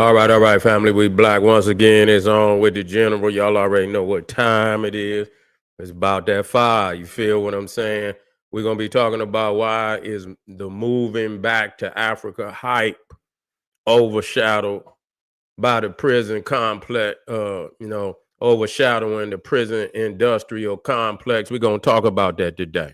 All right, family. We black once again. It's on with the general. Y'all already know what time it is. It's about that fire. You feel what I'm saying? We're gonna be talking about why is the moving back to Africa hype overshadowed by the prison complex, overshadowing the prison industrial complex. We're going to talk about that today.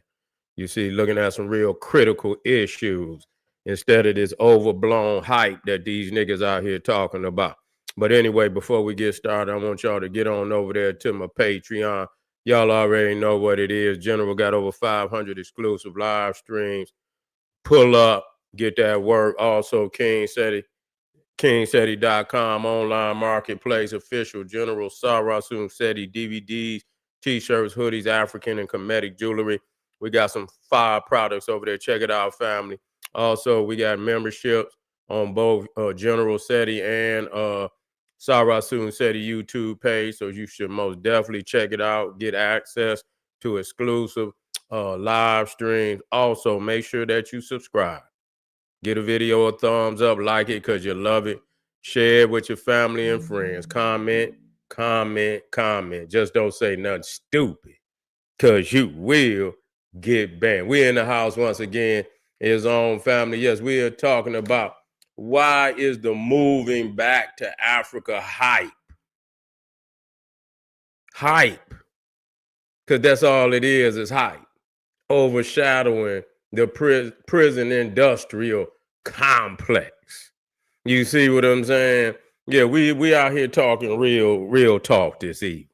You see, looking at some real critical issues instead of this overblown hype that these niggas out here talking about. But anyway, before we get started, I want y'all to get on over there to my Patreon. Y'all already know what it is. General got over 500 exclusive live streams. Pull up, get that work. Also, KingSETI.com, online marketplace, official General Sarasun SETI DVDs, t-shirts, hoodies, African and Kemetic jewelry. We got some fire products over there. Check it out, family. Also, we got memberships on both General SETI and Sarasun SETI YouTube page, so you should most definitely check it out. Get access to exclusive live streams. Also, make sure that you subscribe. Get a video a thumbs up, like it because you love it. Share it with your family and friends. Comment. Just don't say nothing stupid because you will get banned. We're in the house once again. His own family. Yes, we are talking about why is the moving back to Africa hype? Hype. Because that's all it is hype. Overshadowing the prison industrial complex. You see what I'm saying? Yeah, we out here talking real talk this evening.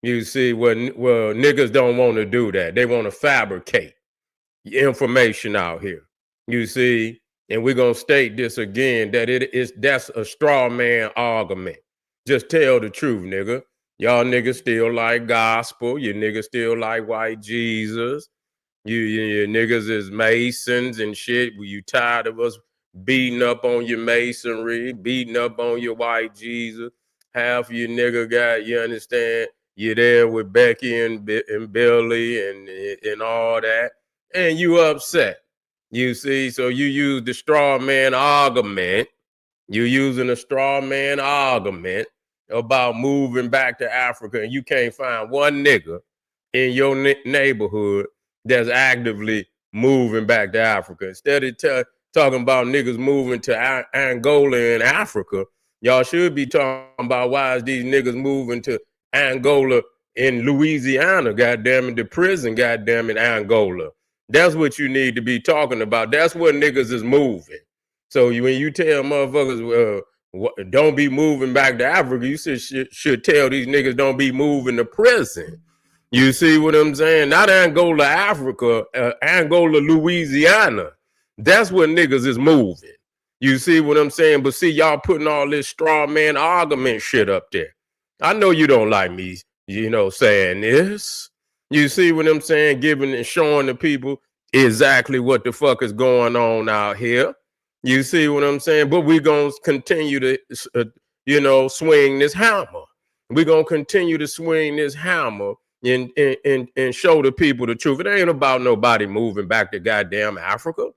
You see, well, niggas don't want to do that. They want to fabricate information out here. You see, and we're gonna state this again that that's a straw man argument. Just tell the truth, nigga. Y'all niggas still like gospel. You niggas still like white Jesus. You niggas is Masons and shit. You tired of us beating up on your Masonry, beating up on your white Jesus. Half of you nigga got, you understand, you're there with Becky and Billy and all that. And you upset. You see, so you use the straw man argument. You're using a straw man argument about moving back to Africa, and you can't find one nigga in your neighborhood that's actively moving back to Africa. Instead of talking about niggas moving to Angola and Africa, y'all should be talking about why is these niggas moving to Angola in Louisiana, goddamn it, the prison, goddamn it, Angola. That's what you need to be talking about. That's where niggas is moving. So when you tell motherfuckers, don't be moving back to Africa, you should tell these niggas don't be moving to prison. You see what I'm saying? Not Angola, Africa, Angola, Louisiana. That's where niggas is moving. You see what I'm saying? But see, y'all putting all this straw man argument shit up there. I know you don't like me, saying this. You see what I'm saying? Giving and showing the people exactly what the fuck is going on out here. You see what I'm saying? But we're going to continue to, swing this hammer. We're going to continue to swing this hammer and show the people the truth. It ain't about nobody moving back to goddamn Africa.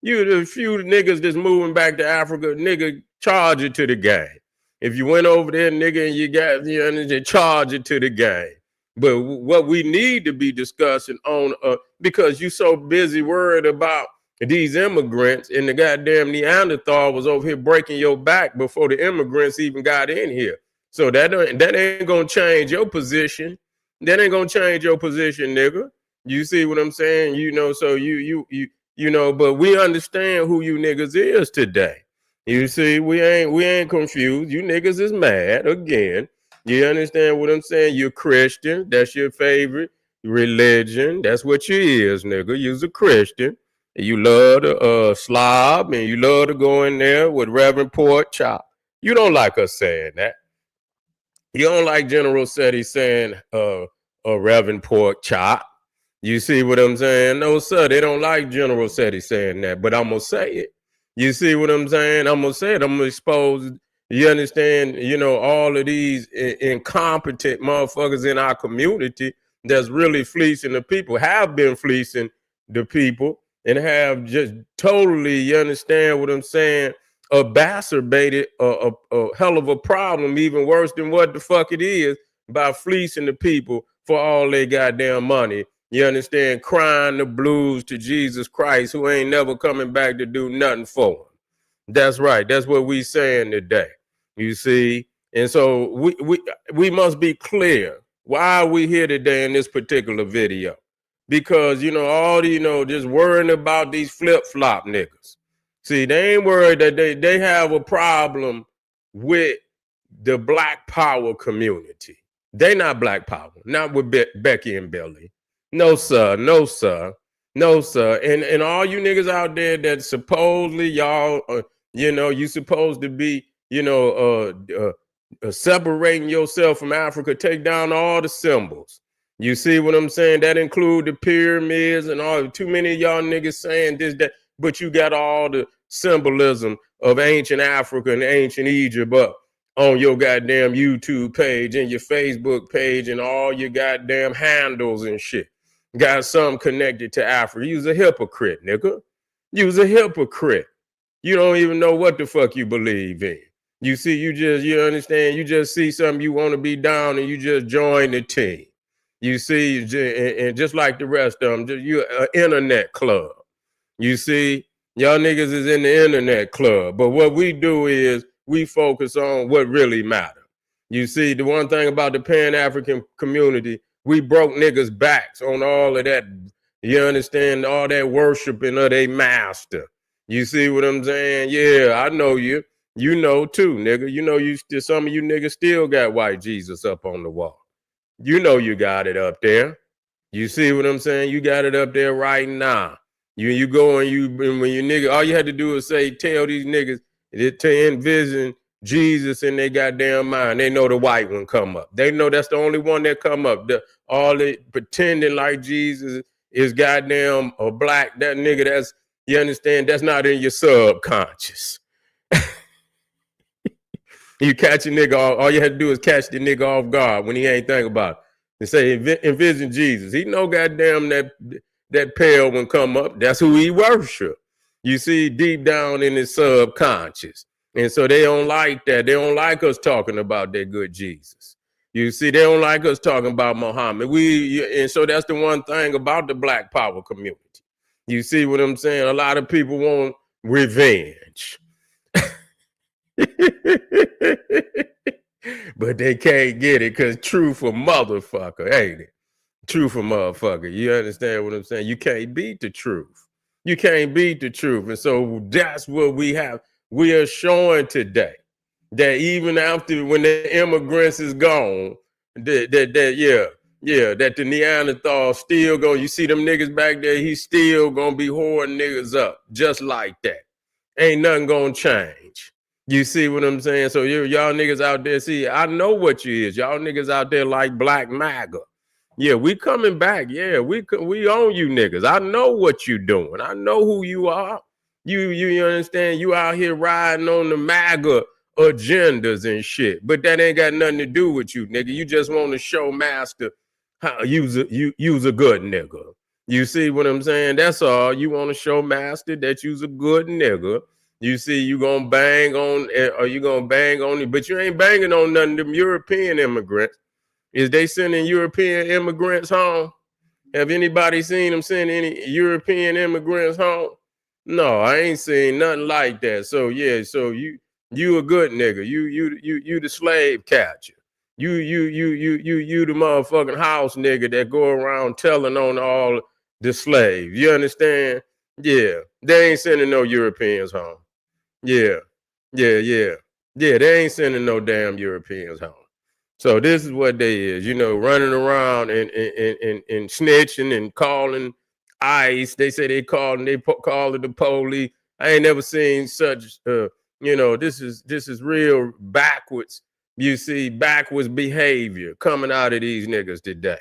You the few niggas that's moving back to Africa, nigga, charge it to the game. If you went over there, nigga, and you got, charge it to the game. But what we need to be discussing on, because you so busy worried about these immigrants and the goddamn Neanderthal was over here breaking your back before the immigrants even got in here. So that ain't gonna change your position. That ain't gonna change your position, nigga. You see what I'm saying? So but we understand who you niggas is today. You see, we ain't confused. You niggas is mad again. You understand what I'm saying? You're Christian. That's your favorite religion. That's what you is, nigga. You's a Christian. You love to slob and you love to go in there with Reverend Pork Chop. You don't like us saying that. You don't like General SETI saying Reverend Pork Chop. You see what I'm saying? No, sir, they don't like General SETI saying that, but I'm going to say it. You see what I'm saying? I'm going to say it. I'm going to expose, you understand, all of these incompetent motherfuckers in our community that's really fleecing the people, have been fleecing the people, and have just totally, you understand what I'm saying, exacerbated a hell of a problem, even worse than what the fuck it is, by fleecing the people for all their goddamn money. You understand? Crying the blues to Jesus Christ, who ain't never coming back to do nothing for them. That's right. That's what we saying today. You see? And so we must be clear. Why are we here today in this particular video? Because, all the, just worrying about these flip-flop niggas. See, they ain't worried that they have a problem with the Black Power community. They not Black Power, not with Becky and Billy. No, sir. No, sir. No, sir. And all you niggas out there that supposedly y'all, you supposed to be, separating yourself from Africa, take down all the symbols. You see what I'm saying? That include the pyramids and all. Too many of y'all niggas saying this, that, but you got all the symbolism of ancient Africa and ancient Egypt up on your goddamn YouTube page and your Facebook page and all your goddamn handles and shit. Got something connected to Africa. You's a hypocrite, nigga. You's a hypocrite. You don't even know what the fuck you believe in. You see, you understand, you just see something you want to be down and you just join the team. You see, and just like the rest of them, you're an internet club. You see, y'all niggas is in the internet club. But what we do is we focus on what really matters. You see, the one thing about the Pan-African community, we broke niggas' backs on all of that. You understand, all that worshiping of their master. You see what I'm saying? Yeah, I know you. You know too, nigga. You know some of you niggas still got white Jesus up on the wall. You know you got it up there. You see what I'm saying? You got it up there right now. You go and when you nigga, all you had to do is tell these niggas to envision Jesus in their goddamn mind. They know the white one come up. They know that's the only one that come up. All they pretending like Jesus is goddamn a black, that nigga, that's, you understand, that's not in your subconscious. You catch a nigga, all you had to do is catch the nigga off guard when he ain't think about it. And say, envision Jesus. He know goddamn that pale one come up. That's who he worship. You see, deep down in his subconscious. And so they don't like that. They don't like us talking about that good Jesus. You see, they don't like us talking about Muhammad. And so that's the one thing about the Black Power community. You see what I'm saying? A lot of people want revenge. But they can't get it because truth a motherfucker, ain't it? Truth a motherfucker. You understand what I'm saying? You can't beat the truth. You can't beat the truth. And so that's what we have. We are showing today that even after when the immigrants is gone, that the Neanderthal still going, you see them niggas back there, he's still gonna be hoarding niggas up just like that. Ain't nothing gonna change. You see what I'm saying? So y'all niggas out there, see, I know what you is. Y'all niggas out there like Black MAGA. Yeah, we coming back. Yeah, we own you niggas. I know what you doing. I know who you are. You understand? You out here riding on the MAGA agendas and shit. But that ain't got nothing to do with you, nigga. You just want to show master how you's a good nigga. You see what I'm saying? That's all. You want to show master that you's a good nigga. You see, you gonna bang on, or you gonna bang on it, but you ain't banging on none of them European immigrants. Is they sending European immigrants home? Have anybody seen them send any European immigrants home? No, I ain't seen nothing like that. So yeah, so you a good nigga. You the slave catcher. You the motherfucking house nigga that go around telling on all the slaves. You understand? Yeah, they ain't sending no Europeans home. Yeah, they ain't sending no damn Europeans home. So this is what they is, running around and snitching and calling ICE. They say they calling the police. I ain't never seen such, this is real backwards. You see, backwards behavior coming out of these niggas today.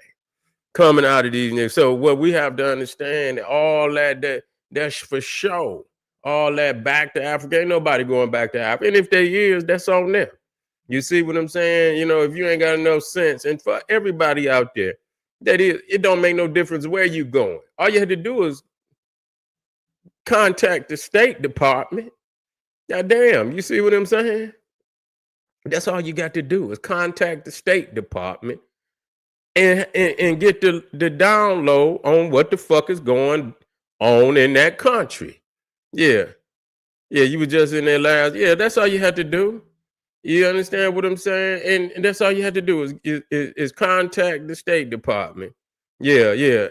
Coming out of these niggas. So what we have to understand, all that's for show. All that back to Africa, ain't nobody going back to Africa. And if they is, that's on them. You see what I'm saying? If you ain't got enough sense, and for everybody out there, it don't make no difference where you going. All you had to do is contact the State Department. God damn, you see what I'm saying? That's all you got to do is contact the State Department and get the download on what the fuck is going on in that country. Yeah. Yeah, you were just in there last. Yeah, that's all you had to do. You understand what I'm saying? And that's all you had to do is contact the State Department. Yeah, yeah,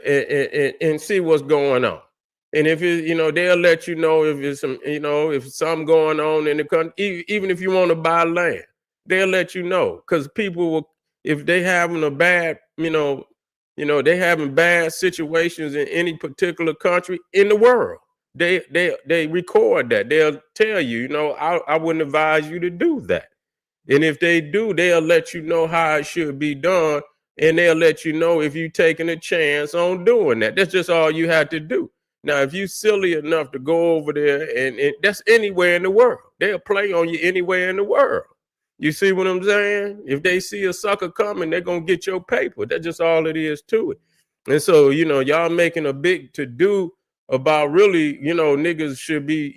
and see what's going on. And if it, they'll let you know if it's some, if something going on in the country, even if you want to buy land, they'll let you know. Because people will, if they having a bad, they having bad situations in any particular country in the world. They record that. They'll tell you, I wouldn't advise you to do that. And if they do, they'll let you know how it should be done. And they'll let you know if you're taking a chance on doing that. That's just all you have to do. Now, if you're silly enough to go over there, and that's anywhere in the world, they'll play on you anywhere in the world. You see what I'm saying? If they see a sucker coming, they're going to get your paper. That's just all it is to it. And so, y'all making a big to-do about really, niggas should be,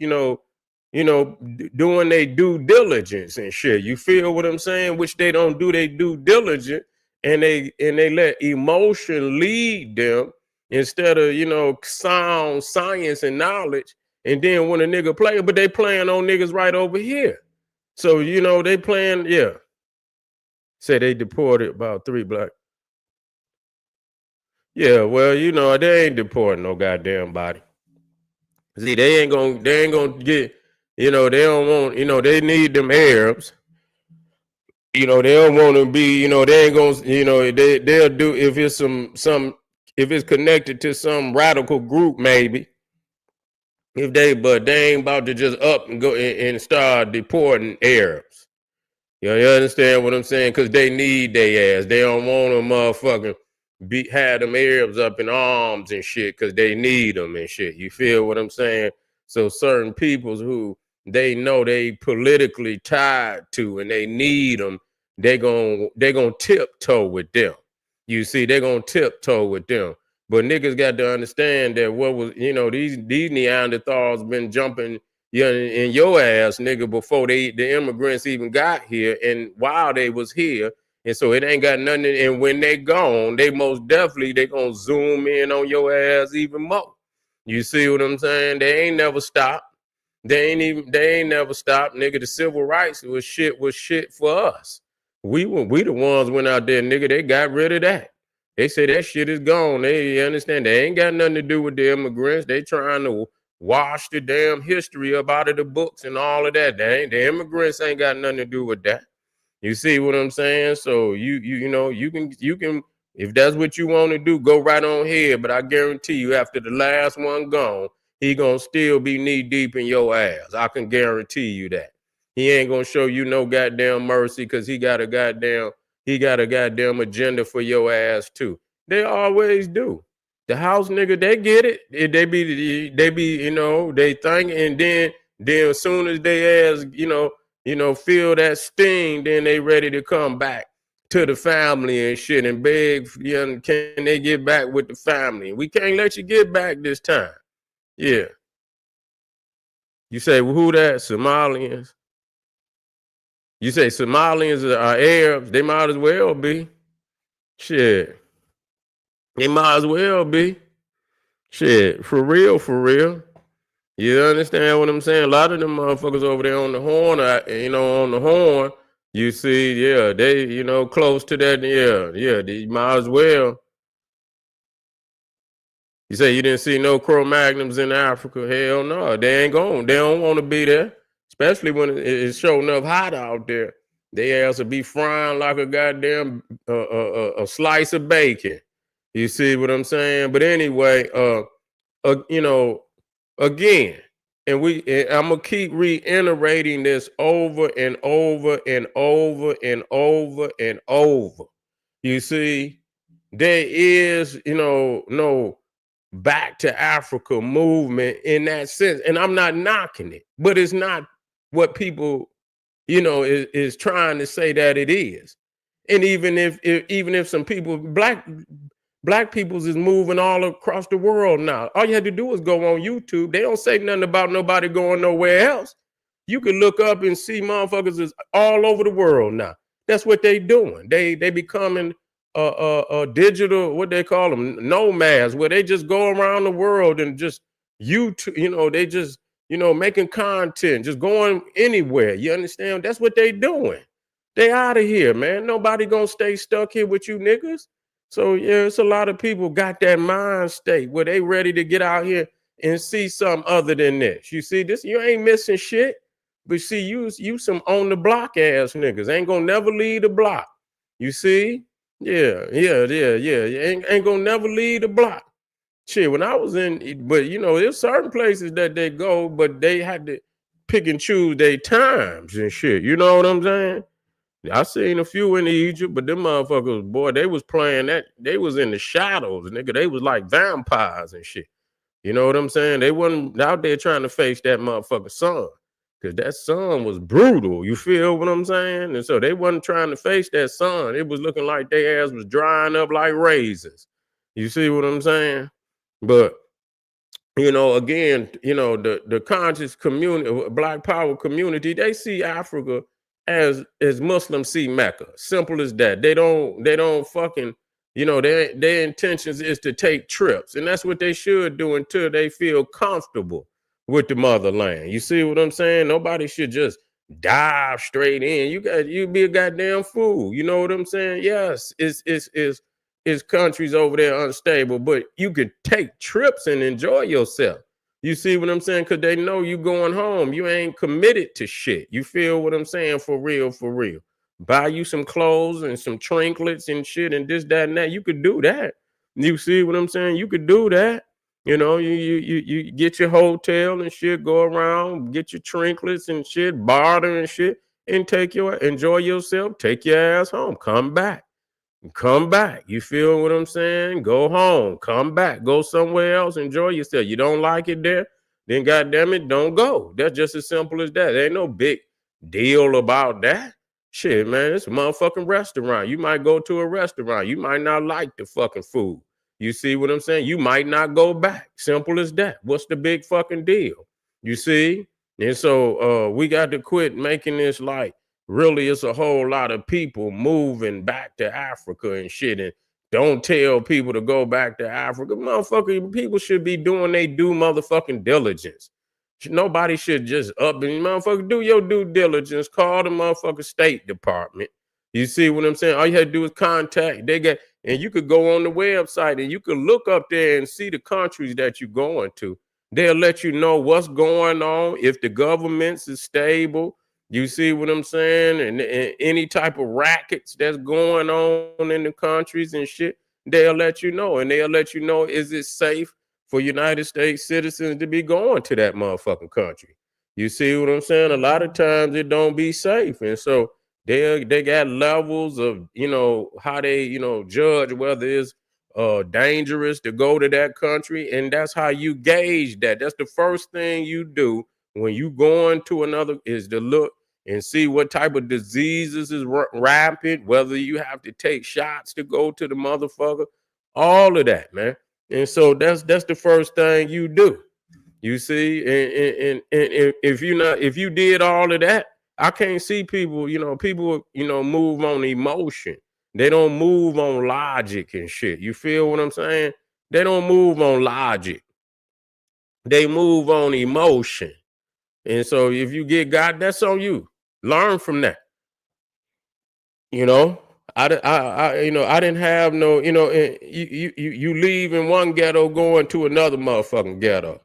doing their due diligence and shit. You feel what I'm saying? Which they don't do their due diligence, and they let emotion lead them instead of sound science and knowledge. And then when a nigga play, but they playing on niggas right over here. So they playing, yeah. Say they deported about 3 black. Yeah, well, they ain't deporting no goddamn body. See, they ain't gonna get, they don't want, they need them Arabs. They don't want to be, they ain't gonna, they'll do if it's if it's connected to some radical group, maybe. But they ain't about to just up and go and start deporting Arabs. You understand what I'm saying? Because they need their ass. They don't want them motherfucking have them Arabs up in arms and shit because they need them and shit. You feel what I'm saying? So certain peoples who they know they politically tied to and they need them, they gonna tiptoe with them. You see, they're gonna tiptoe with them. But niggas got to understand that what was, these Neanderthals been jumping in your ass, nigga, before the immigrants even got here and while they was here. And so it ain't got nothing. And when they gone, they most definitely, they gonna zoom in on your ass even more. You see what I'm saying? They ain't never stopped. They ain't never stopped, nigga. The civil rights was shit for us. We the ones went out there, nigga. They got rid of that. They say that shit is gone. They understand they ain't got nothing to do with the immigrants. They trying to wash the damn history up out of the books and all of that. The immigrants ain't got nothing to do with that. You see what I'm saying? So you can if that's what you want to do, go right on here. But I guarantee you, after the last one gone, he gonna still be knee deep in your ass. I can guarantee you that. He ain't gonna show you no goddamn mercy because he got a goddamn agenda for your ass too. They always do. The house nigga, they get it. They be they think, and then as soon as they ass, feel that sting, then they ready to come back to the family and shit and beg, can they get back with the family? We can't let you get back this time. Yeah. You say, well, who that? Somalians? You say Somalians are Arabs? They might as well be. Shit. They might as well be. Shit. For real, for real. You understand what I'm saying? A lot of them motherfuckers over there on the horn, on the horn, you see, yeah, they, close to that, yeah, they might as well. You say you didn't see no Cro-Magnums in Africa? Hell no, they ain't going. They don't want to be there, especially when it's showing up hot out there. They ass will be frying like a goddamn a slice of bacon. You see what I'm saying? But anyway, again, and I'm gonna keep reiterating this over and over and over and over and over. You see, there is, no back to Africa movement in that sense, and I'm not knocking it, but it's not what people, is trying to say that it is. And even if some people, black peoples is moving all across the world now. All you had to do is go on YouTube. They don't say nothing about nobody going nowhere else. You can look up and see motherfuckers is all over the world now. That's what they doing. They becoming digital, what they call them, nomads, where they just go around the world and just they just making content, just going anywhere. You understand? That's what they doing. They out of here, man. Nobody gonna stay stuck here with you niggas. So yeah, it's a lot of people got that mind state where they ready to get out here and see something other than this. You see this? You ain't missing shit. But see, you some on the block ass niggas ain't gonna never leave the block. You see? Yeah. Ain't gonna never leave the block. Shit, when I was in, but there's certain places that they go, but they had to pick and choose their times and shit. You know what I'm saying? I seen a few in Egypt, but them motherfuckers, boy, they was playing that. They was in the shadows, nigga. They was like vampires and shit. You know what I'm saying? They wasn't out there trying to face that motherfucker sun. Cause that sun was brutal. You feel what I'm saying? And so they wasn't trying to face that sun. It was looking like their ass was drying up like raisins. You see what I'm saying? But again, the conscious community, Black Power community, they see Africa as Muslims see Mecca. Simple as that. They don't fucking, their intentions is to take trips, and that's what they should do until they feel comfortable with the motherland. You see what I'm saying? Nobody should just dive straight in. You be a goddamn fool. You know what I'm saying? Yes, it's countries over there unstable, but you could take trips and enjoy yourself. You see what I'm saying? Because they know you going home. You ain't committed to shit. You feel what I'm saying? For real, for real. Buy you some clothes and some trinkets and shit and this, that, and that. You could do that. You see what I'm saying? You could do that. You get your hotel and shit, go around, get your trinkets and shit, barter and shit, and enjoy yourself, take your ass home, come back. Come back. You feel what I'm saying? Go home. Come back. Go somewhere else. Enjoy yourself. You don't like it there? Then goddamn it, don't go. That's just as simple as that. There ain't no big deal about that. Shit, man, it's a motherfucking restaurant. You might go to a restaurant. You might not like the fucking food. You see what I'm saying? You might not go back. Simple as that. What's the big fucking deal? You see? And so we got to quit making this like, really, it's a whole lot of people moving back to Africa and shit. And don't tell people to go back to Africa. Motherfucker, people should be doing they due motherfucking diligence. Nobody should just up and motherfucker do your due diligence. Call the motherfucking State Department. You see what I'm saying? All you had to do is contact. And you could go on the website and you could look up there and see the countries that you're going to. They'll let you know what's going on, if the governments is stable. You see what I'm saying? And any type of rackets that's going on in the countries and shit, they'll let you know. And they'll let you know, is it safe for United States citizens to be going to that motherfucking country? You see what I'm saying? A lot of times it don't be safe. And so they got levels of, how they, judge whether it's dangerous to go to that country. And that's how you gauge that. That's the first thing you do when you going to another, is to look and see what type of diseases is rampant, whether you have to take shots to go to the motherfucker, all of that, man. And so that's the first thing you do. You see, and if you did all of that, I can't see people, people, move on emotion. They don't move on logic and shit. You feel what I'm saying? They don't move on logic. They move on emotion. And so if you get God, that's on you. Learn from that. I didn't have no, you leave in one ghetto going to another motherfucking ghetto.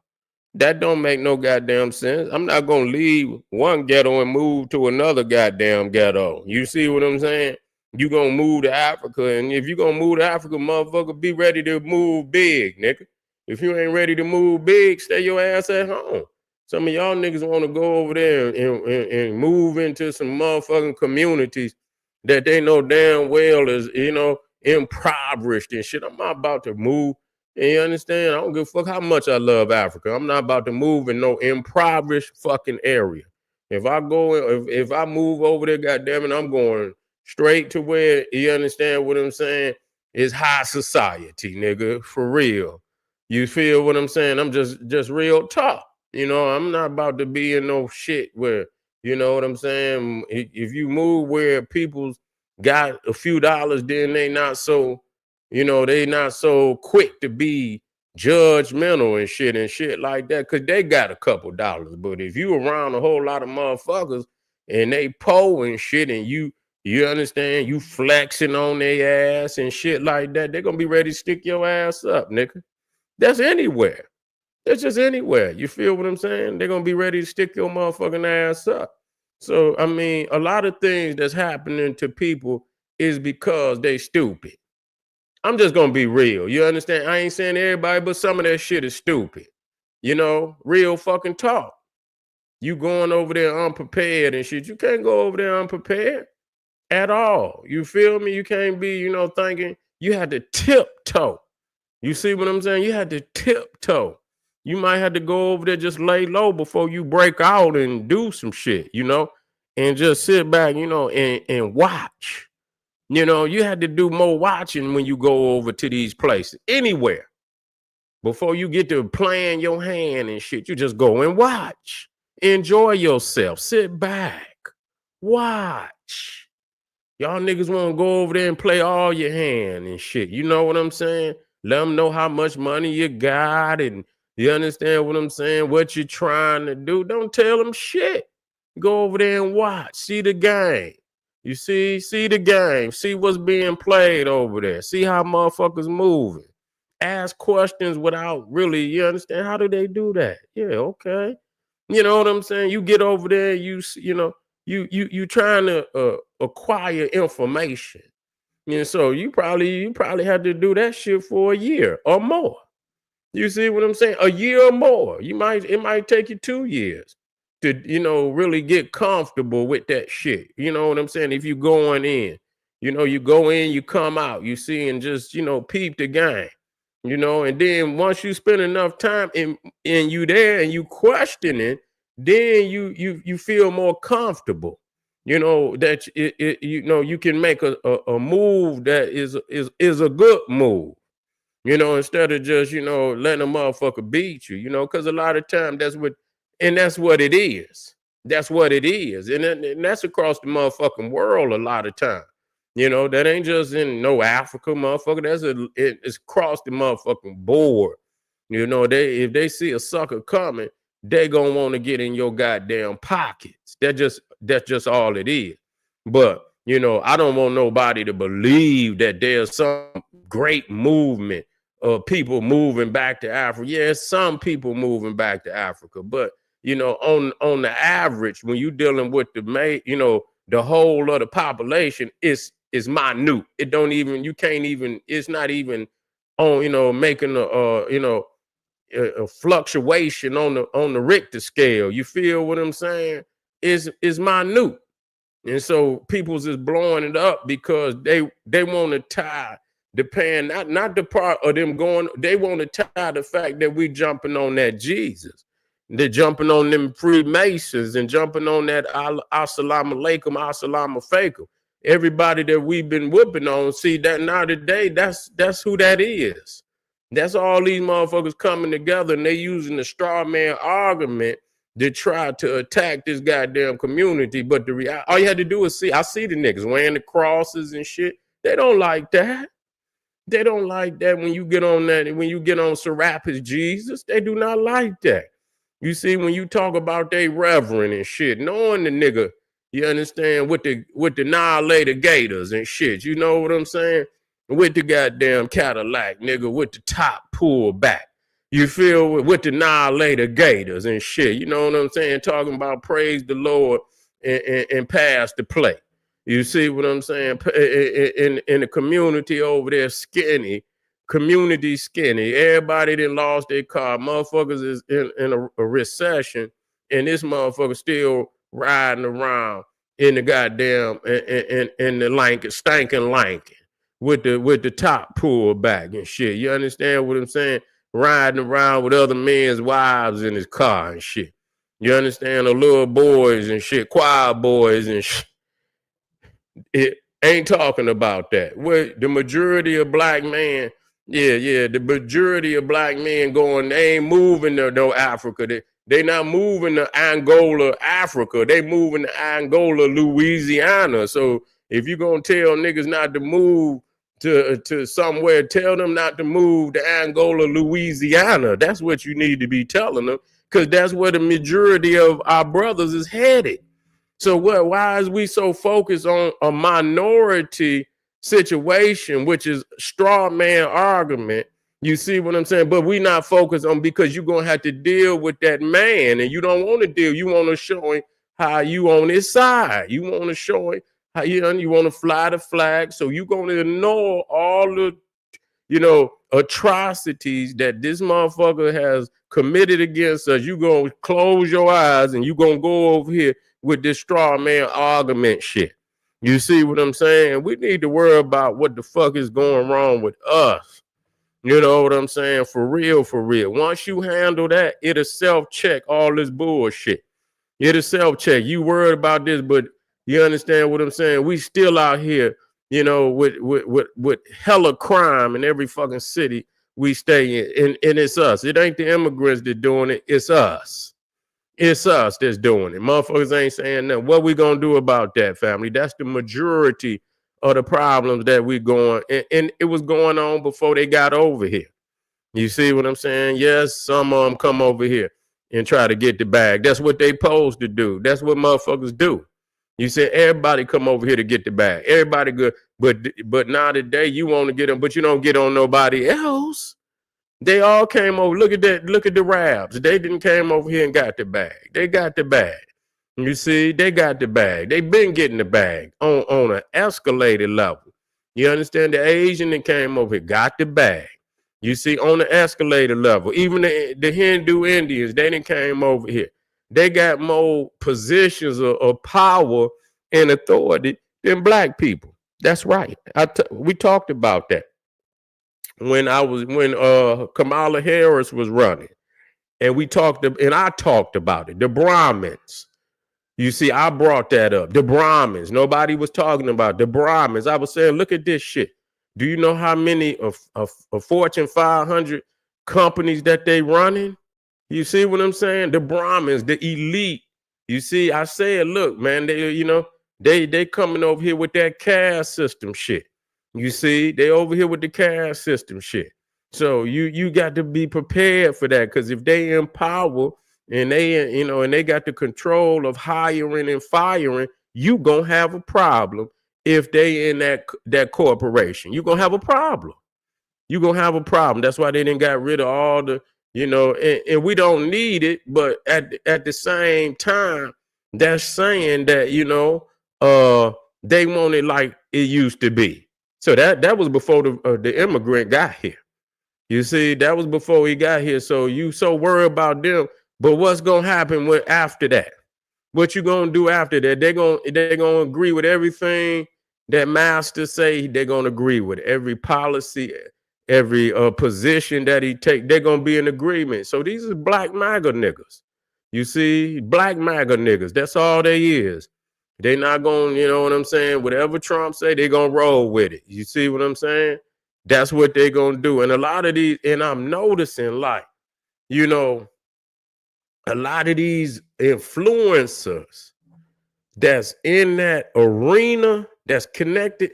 That don't make no goddamn sense. I'm not gonna leave one ghetto and move to another goddamn ghetto. You see what I'm saying? You gonna move to Africa, and if you gonna move to Africa, motherfucker, be ready to move big, nigga. If you ain't ready to move big, stay your ass at home. Some of y'all niggas want to go over there and move into some motherfucking communities that they know damn well is, impoverished and shit. I'm not about to move. And you understand? I don't give a fuck how much I love Africa. I'm not about to move in no impoverished fucking area. If I move over there, goddamn it, I'm going straight to where, you understand what I'm saying, is high society, nigga, for real. You feel what I'm saying? I'm just real talk. I'm not about to be in no shit where You know what I'm saying? If you move where people's got a few dollars, then they not so, they not so quick to be judgmental and shit like that, because they got a couple dollars. But if you around a whole lot of motherfuckers and they poor and shit, and you understand, you flexing on their ass and shit like that, they're gonna be ready to stick your ass up, nigga. That's anywhere. That's just anywhere. You feel what I'm saying? They're gonna be ready to stick your motherfucking ass up. So I mean, a lot of things that's happening to people is because they stupid. I'm just gonna be real. You understand? I ain't saying everybody, but some of that shit is stupid. Real fucking talk. You going over there unprepared and shit. You can't go over there unprepared at all. You feel me? You can't be, thinking you had to tiptoe. You see what I'm saying? You had to tiptoe. You might have to go over there, just lay low before you break out and do some shit, and just sit back, and watch. You had to do more watching when you go over to these places, anywhere. Before you get to playing your hand and shit, you just go and watch. Enjoy yourself. Sit back. Watch. Y'all niggas want to go over there and play all your hand and shit. You know what I'm saying? Let them know how much money you got, and you understand what I'm saying, what you're trying to do. Don't tell them shit. Go over there and watch. See the game. You see the game. See what's being played over there. See how motherfuckers moving. Ask questions without really, you understand, how do they do that? Yeah, okay. You know what I'm saying? You get over there, you trying to acquire information. So you probably had to do that shit for a year or more. You see what I'm saying? A year or more. It might take you 2 years to, really get comfortable with that shit. You know what I'm saying? If you going in, you go in, you come out, you see, and just, peep the game. And then once you spend enough time and you there and you questioning, then you feel more comfortable. That you can make a move that is a good move. Instead of just letting a motherfucker beat you. Because a lot of time that's what it is. That's what it is, and that's across the motherfucking world a lot of time. That ain't just in no Africa, motherfucker. It's across the motherfucking board. If they see a sucker coming, they gonna want to get in your goddamn pockets. That's just all it is. But I don't want nobody to believe that there's some great movement of people moving back to Africa. Yeah, some people moving back to Africa, but on the average, when you're dealing with the whole of the population, is minute. It don't even, you can't even, it's not even on, making a fluctuation on the Richter scale. You feel what I'm saying? Is minute. And so people's is blowing it up because they want to tie the pan, not the part of them going, they want to tie the fact that we jumping on that Jesus. They're jumping on them Freemasons and jumping on that assalamu alaikum, assalamu alaikum. Everybody that we've been whipping on, see that now today, that's who that is. That's all these motherfuckers coming together, and they using the straw man argument to try to attack this goddamn community. But the reality, all you had to do is see. I see the niggas wearing the crosses and shit. They don't like that. They don't like that when you get on that. When you get on Serapis Jesus, they do not like that. You see, when you talk about they reverend and shit, knowing the nigga, you understand, with the annihilator gators and shit. You know what I'm saying? With the goddamn Cadillac, nigga, with the top pulled back. You feel, with the annihilator gators and shit. You know what I'm saying? Talking about praise the Lord and pass the plate. You see what I'm saying? In the community over there, community skinny. Everybody that lost their car. Motherfuckers is in a recession, and this motherfucker still riding around in the goddamn in the Lincoln, stinking Lincoln, with the top pulled back and shit. You understand what I'm saying? Riding around with other men's wives in his car and shit. You understand? The little boys and shit, choir boys and shit. It ain't talking about that. Where the majority of black men, the majority of black men going, they ain't moving to no Africa. They not moving to Angola, Africa. They moving to Angola, Louisiana. So if you're gonna tell niggas not to move to somewhere, tell them not to move to Angola, Louisiana. That's what you need to be telling them, because that's where the majority of our brothers is headed. So why is we so focused on a minority situation, which is straw man argument? You see what I'm saying? But we not focused on, because you're gonna have to deal with that man, and you don't want to deal. You want to show him how you on his side. You want to show him how you want to fly the flag. So you're gonna ignore all the atrocities that this motherfucker has committed against us. You gonna close your eyes and you gonna go over here with this straw man argument shit. You see what I'm saying? We need to worry about what the fuck is going wrong with us. You know what I'm saying? For real, for real. Once you handle that, it'll self-check all this bullshit. It'll self-check. You worried about this, but you understand what I'm saying? We still out here, with hella crime in every fucking city we stay in. And it's us. It ain't the immigrants that doing it. It's us. It's us that's doing it. Motherfuckers ain't saying nothing. What we gonna do about that, family? That's the majority of the problems that we going. And it was going on before they got over here. You see what I'm saying? Yes, some of them come over here and try to get the bag. That's what they supposed to do. That's what motherfuckers do. You say everybody come over here to get the bag. Everybody good. But now today you want to get them, but you don't get on nobody else. They all came over. Look at that. Look at the Rabs. They didn't came over here and got the bag. They got the bag. You see, they got the bag. They been getting the bag on an escalated level. You understand? The Asian that came over here got the bag. You see, on the escalated level. Even the Hindu Indians, they didn't came over here. They got more positions of power and authority than black people. That's right. We talked about that when Kamala Harris was running, and I talked about it. The Brahmins. You see, I brought that up. The Brahmins. Nobody was talking about the Brahmins. I was saying, look at this shit. Do you know how many of Fortune 500 companies that they running? You see what I'm saying? The Brahmins, the elite. You see, I said, look, man, they coming over here with that caste system shit. You see, they over here with the caste system shit. So you got to be prepared for that, because if they in power and they got the control of hiring and firing, you gonna have a problem. If they in that corporation, you're gonna have a problem. You're gonna have a problem. That's why they didn't got rid of all the, and we don't need it, but at the same time, that's saying that, they want it like it used to be. So that was before the immigrant got here. You see, that was before he got here. So you so worried about them, but what's gonna happen after that? What you gonna do after that? They're gonna agree with everything that master say. They're gonna agree with every policy, every position that he take. They're gonna be in agreement. So these are black MAGA niggas. You see, black MAGA niggas. That's all they is. They not gonna, you know what I'm saying? Whatever Trump say, they gonna roll with it. You see what I'm saying? That's what they gonna do. And a lot of these, and I'm noticing, like, a lot of these influencers that's in that arena, that's connected,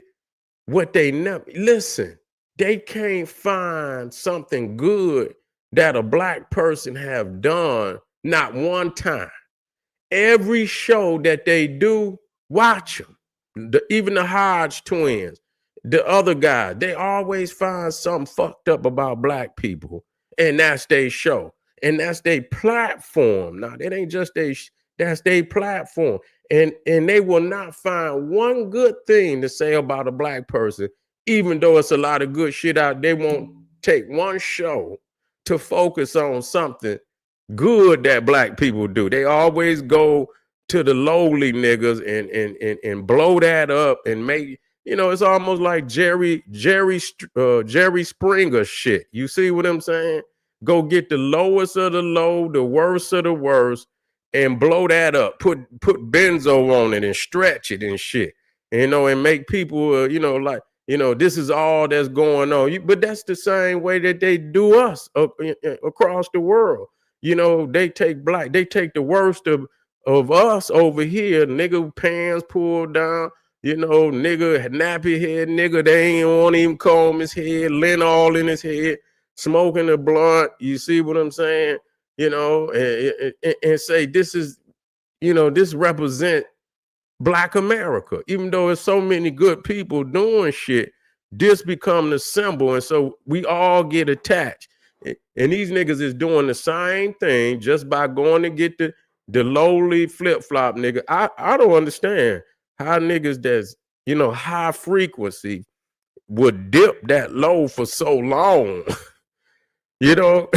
what they never listen, they can't find something good that a black person have done, not one time. Every show that they do, watch them. Even the Hodge twins, the other guy, they always find something fucked up about black people, and that's their show, and that's their platform. Now, it ain't just that's their platform, and they will not find one good thing to say about a black person, even though it's a lot of good shit out. They won't take one show to focus on something good that black people do. They always go to the lowly niggas and blow that up and make, it's almost like Jerry Springer shit. You see what I'm saying? Go get the lowest of the low, the worst of the worst, and blow that up. Put benzo on it and stretch it and shit. And make people this is all that's going on. But that's the same way that they do us across the world. You know, they take the worst of us over here, nigga pants pulled down, you know, nigga nappy head, nigga, they ain't want even comb his head, lint all in his head, smoking a blunt. You see what I'm saying? You know, and say this is, you know, this represent Black America. Even though there's so many good people doing shit, this become the symbol. And so we all get attached. And these niggas is doing the same thing just by going to get the lowly flip-flop nigga. I don't understand how niggas that's, you know, high frequency would dip that low for so long. You know,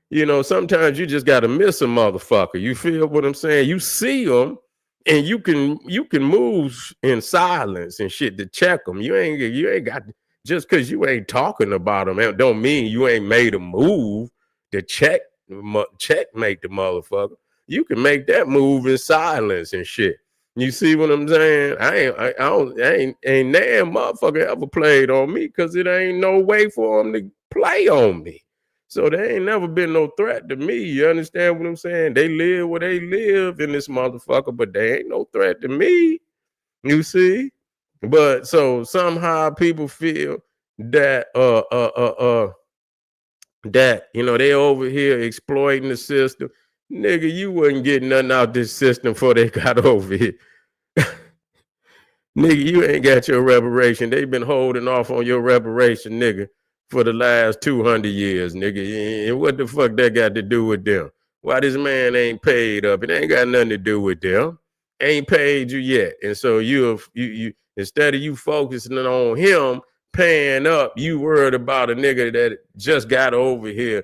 you know, sometimes you just got to miss a motherfucker. You feel what I'm saying? You see them and you can move in silence and shit to check them. You ain't got just because you ain't talking about them, it don't mean you ain't made a move to checkmate the motherfucker. You can make that move in silence and shit. You see what I'm saying? Ain't damn motherfucker ever played on me because it ain't no way for them to play on me. So there ain't never been no threat to me. You understand what I'm saying? They live where they live in this motherfucker, but they ain't no threat to me. You see? But so somehow people feel that that, you know, they over here exploiting the system. Nigga, you wasn't getting nothing out this system before they got over here. Nigga, you ain't got your reparation. They've been holding off on your reparation, nigga, for the last 200 years, nigga. And what the fuck that got to do with them? Why this man ain't paid up? It ain't got nothing to do with them. Ain't paid you yet. And so you instead of you focusing on him paying up, you worried about a nigga that just got over here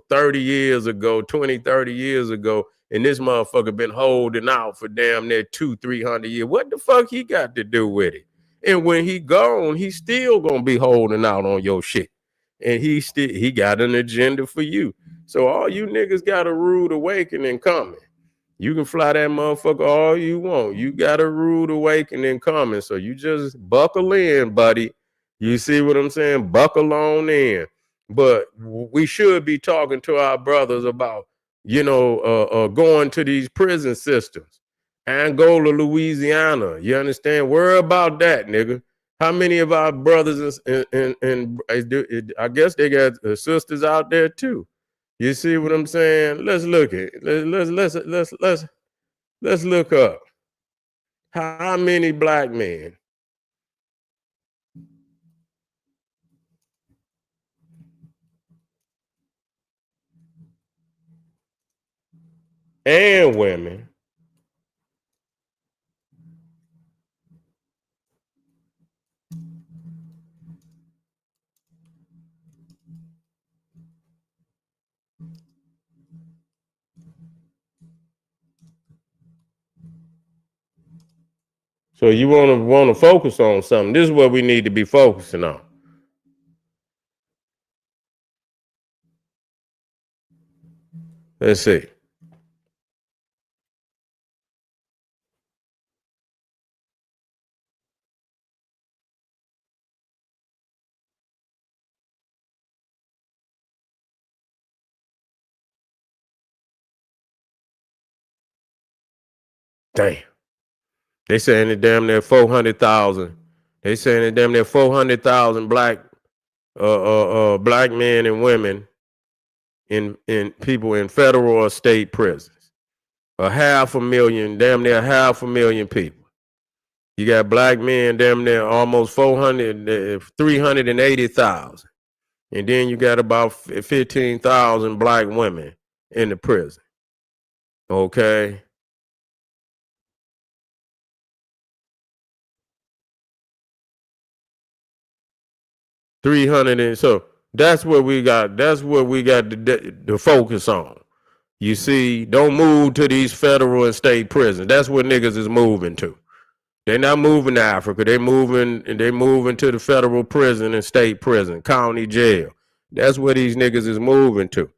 30 years ago, 20, 30 years ago, and this motherfucker been holding out for damn near 200-300 years. What the fuck he got to do with it? And when he gone, he still gonna be holding out on your shit. And he got an agenda for you. So all you niggas got a rude awakening coming. You can fly that motherfucker all you want. You got a rude awakening coming. So you just buckle in, buddy. You see what I'm saying? Buckle on in. But we should be talking to our brothers about, you know, going to these prison systems. Angola, Louisiana. You understand? Worry about that, nigga. How many of our brothers and I guess they got sisters out there too. You see what I'm saying? Let's look at let's look up how many black men and women. So you want to focus on something. This is what we need to be focusing on. Let's see. Damn. They saying it damn near 400,000. They saying it damn near 400,000 black men and women in people in federal or state prisons. Damn near half a million people. You got black men damn near almost 380,000. And then you got about 15,000 black women in the prison. Okay. 300 and so that's what we got to focus on. You see, don't move to these federal and state prisons. That's what niggas is moving to. They're not moving to Africa. They moving to the federal prison and state prison, county jail. That's where these niggas is moving to.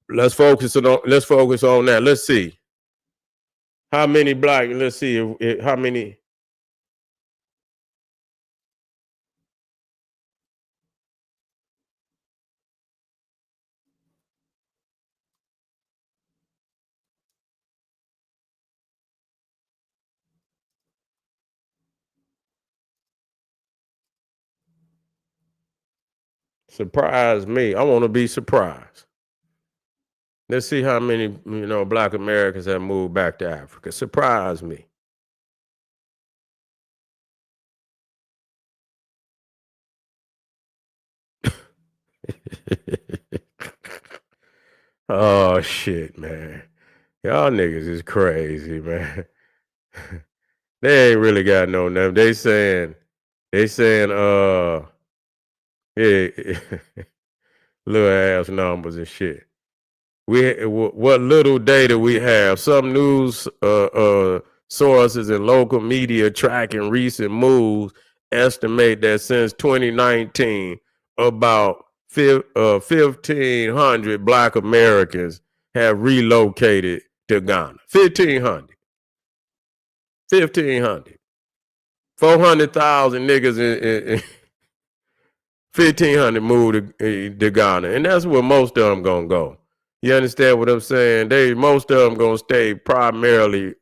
Let's focus on that. Let's see. How many black, let's see how many. Surprise me. I want to be surprised. Let's see how many, Black Americans have moved back to Africa. Surprise me. Oh shit, man. Y'all niggas is crazy, man. They ain't really got no number. They saying, yeah, little ass numbers and shit. What little data we have, some news sources and local media tracking recent moves estimate that since 2019, about 1,500 Black Americans have relocated to Ghana. 1,500. 1,500. 400,000 niggas in 1,500 moved to Ghana. And that's where most of them gonna go. You understand what I'm saying? Most of them gonna stay primarily,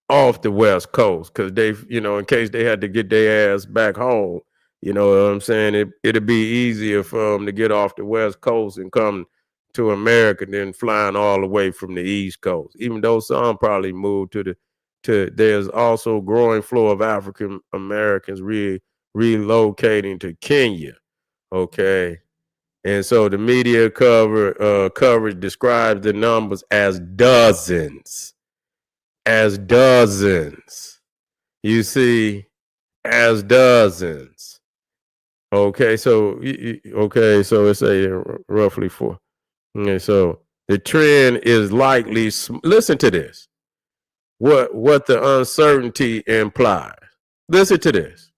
off the West Coast because they, in case they had to get their ass back home, you know what I'm saying? It'd be easier for them to get off the West Coast and come to America than flying all the way from the East Coast. Even though some probably moved there's also a growing flow of African Americans relocating to Kenya. Okay. And so the media coverage describes the numbers as dozens. As dozens. You see, as dozens. Okay, so it's roughly 4. Okay, so the trend is likely. Listen to this. What the uncertainty implies. Listen to this.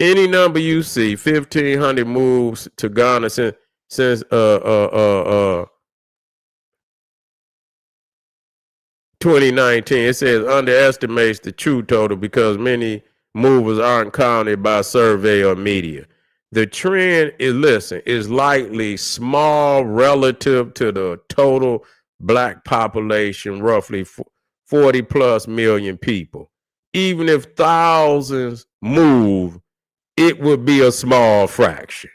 Any number you see, 1,500 moves to Ghana since 2019. It says underestimates the true total because many movers aren't counted by survey or media. The trend is likely small relative to the total Black population, roughly 40 plus million people. Even if thousands move, it would be a small fraction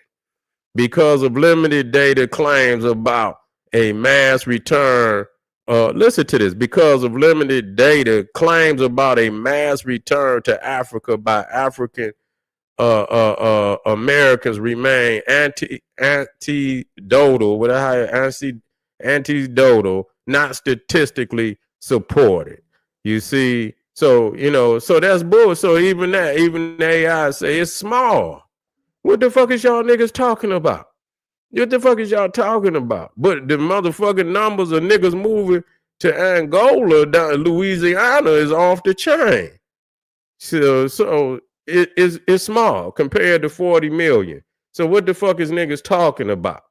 because of limited data claims about a mass return. Listen to this. Because of limited data claims about a mass return to Africa by African Americans remain antidotal, not statistically supported. You see, so that's bull. So even AI say it's small. What the fuck is y'all niggas talking about? What the fuck is y'all talking about? But the motherfucking numbers of niggas moving to Angola, down Louisiana, is off the chain. So it's small compared to 40 million. So what the fuck is niggas talking about?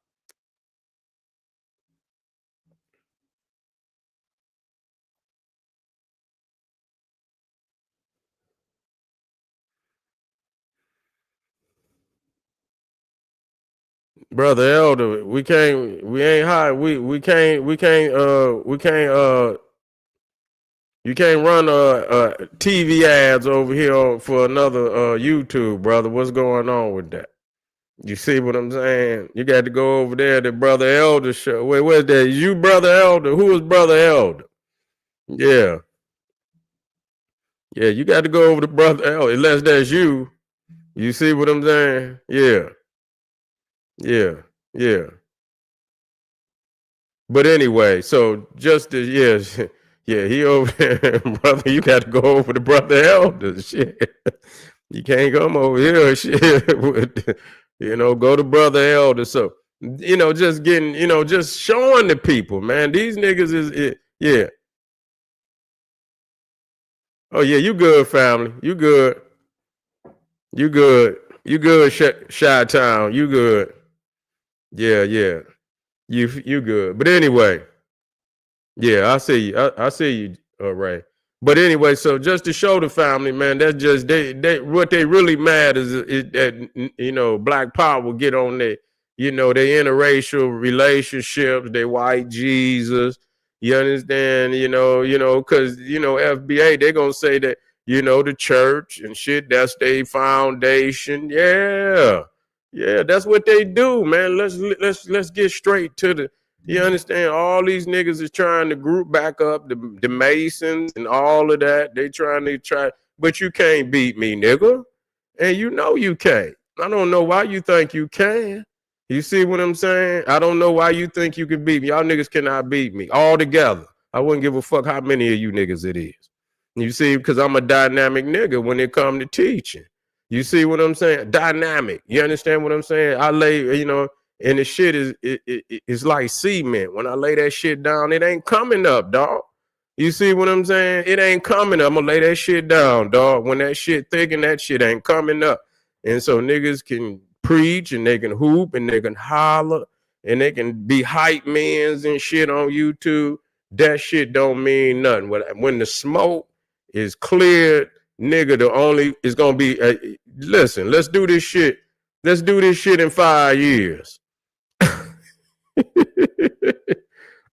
Brother Elder, we can't you can't run TV ads over here for another YouTube, brother. What's going on with that? You see what I'm saying? You got to go over there to Brother Elder show. Wait, where's that? You Brother Elder? Who is Brother Elder? Yeah. Yeah, you got to go over to Brother Elder, unless that's you. You see what I'm saying? Yeah. Yeah. Yeah. But anyway, so just as, yes, yeah, he over there, brother, you got to go over to Brother Elder. Shit. You can't come over here, shit. Go to Brother Elder. So, just getting, just showing the people, man, these niggas yeah. Oh, yeah, you good, family. You good. You good. You good, Chi-Town. You good. Yeah, yeah. You good. But anyway, yeah, I see you. I see you, Ray. But anyway, so just to show the family, man, that's just they what they really mad is that Black power will get on their their interracial relationships, their white Jesus. You understand? Because FBA, they're gonna say that the church and shit, that's their foundation. Yeah. Yeah, that's what they do, man. Let's get straight to the. You understand? All these niggas is trying to group back up the Masons and all of that. They try, but you can't beat me, nigga. And you know you can't. I don't know why you think you can. You see what I'm saying? I don't know why you think you can beat me. Y'all niggas cannot beat me all together. I wouldn't give a fuck how many of you niggas it is. You see, because I'm a dynamic nigga when it come to teaching. You see what I'm saying? Dynamic. You understand what I'm saying? I lay, you know, and the shit it's like cement. When I lay that shit down, it ain't coming up, dog. You see what I'm saying? It ain't coming up. I'm gonna lay that shit down, dog. When that shit thick and that shit ain't coming up. And so niggas can preach and they can hoop and they can holler and they can be hype mans and shit on YouTube. That shit don't mean nothing. When the smoke is cleared, nigga, the only is gonna be listen, let's do this shit. Let's do this shit in 5 years.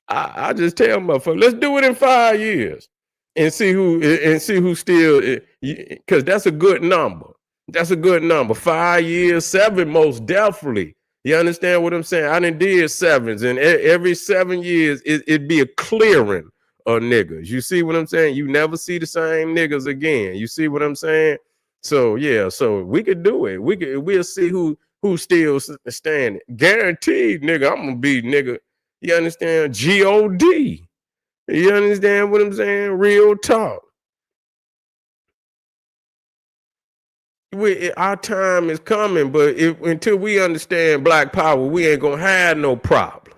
I just tell motherfuckers, let's do it in 5 years and see who still, because that's a good number. That's a good number. 5 years, 7 most definitely. You understand what I'm saying? I done did 7s, and every 7 years it'd be a clearing of niggas. You see what I'm saying? You never see the same niggas again. You see what I'm saying? So yeah, so we could do it. We'll see who's still standing. Guaranteed, nigga, I'm gonna be nigga. You understand? G-O-D. You understand what I'm saying? Real talk. Our time is coming, but until we understand black power, we ain't gonna have no problem.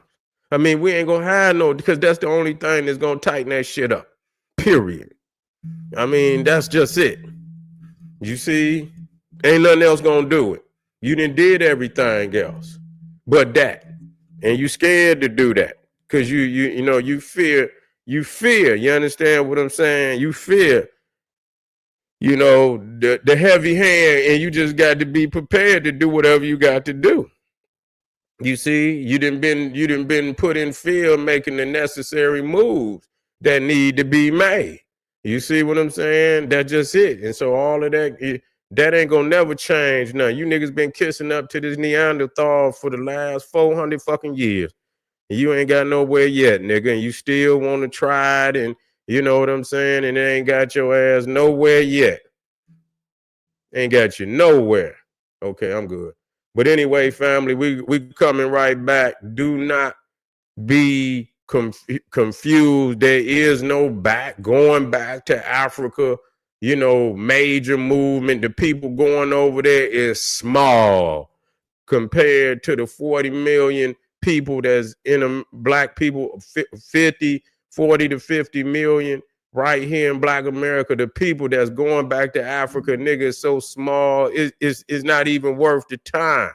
I mean, we ain't gonna have no, because that's the only thing that's gonna tighten that shit up. Period. I mean, that's just it. You see, ain't nothing else gonna do it. You done did everything else but that, and you scared to do that because you know you fear. You understand what I'm saying? You fear. You know, the heavy hand, and you just got to be prepared to do whatever you got to do. You see, you done been put in field making the necessary moves that need to be made. You see what I'm saying? That's just it. And so all of that, that ain't gonna never change. Now, you niggas been kissing up to this Neanderthal for the last 400 fucking years. You ain't got nowhere yet, nigga, and you still want to try it, and you know what I'm saying? And it ain't got your ass nowhere yet. Ain't got you nowhere. Okay, I'm good. But anyway, family, we coming right back. Do not be confused. There is no going back to Africa. You know, major movement. The people going over there is small compared to the 40 million people that's in black people, 40 to 50 million right here in black America. The people that's going back to Africa, nigga, is so small, it's not even worth the time.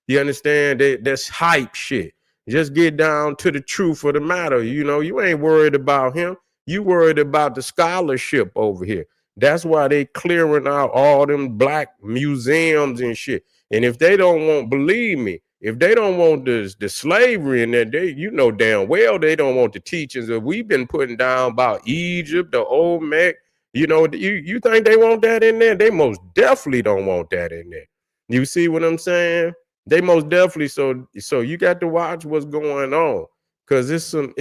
You understand? That's hype shit. Just get down to the truth of the matter. You know, you ain't worried about him. You worried about the scholarship over here. That's why they clearing out all them black museums and shit. And if they don't want, believe me, if they don't want the slavery in there, they, you know damn well they don't want the teachings that we've been putting down about Egypt, the old Mech. You know, you think they want that in there? They most definitely don't want that in there. You see what I'm saying? They most definitely, so you got to watch what's going on, because it's some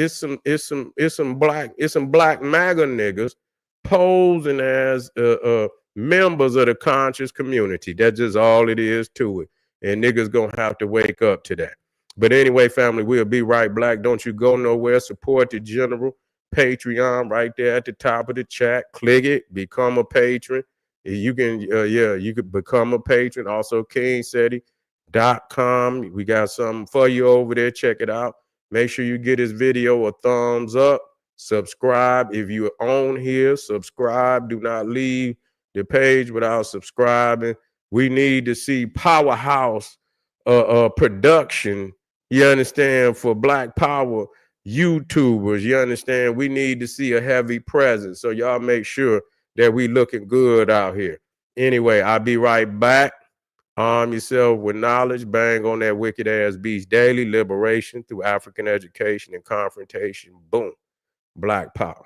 black MAGA niggas posing as members of the conscious community. That's just all it is to it. And niggas gonna have to wake up to that. But anyway, family, we'll be right back. Don't you go nowhere. Support the general. Patreon right there at the top of the chat. Click it. Become a patron. You can, you could become a patron. Also, KingSETI.com. We got something for you over there. Check it out. Make sure you get this video a thumbs up. Subscribe. If you're on here, subscribe. Do not leave the page without subscribing. We need to see powerhouse production, you understand, for Black Power YouTubers. You understand? We need to see a heavy presence. So y'all make sure that we looking good out here. Anyway, I'll be right back. Arm yourself with knowledge. Bang on that wicked ass beast daily. Liberation through African education and confrontation. Boom. Black Power.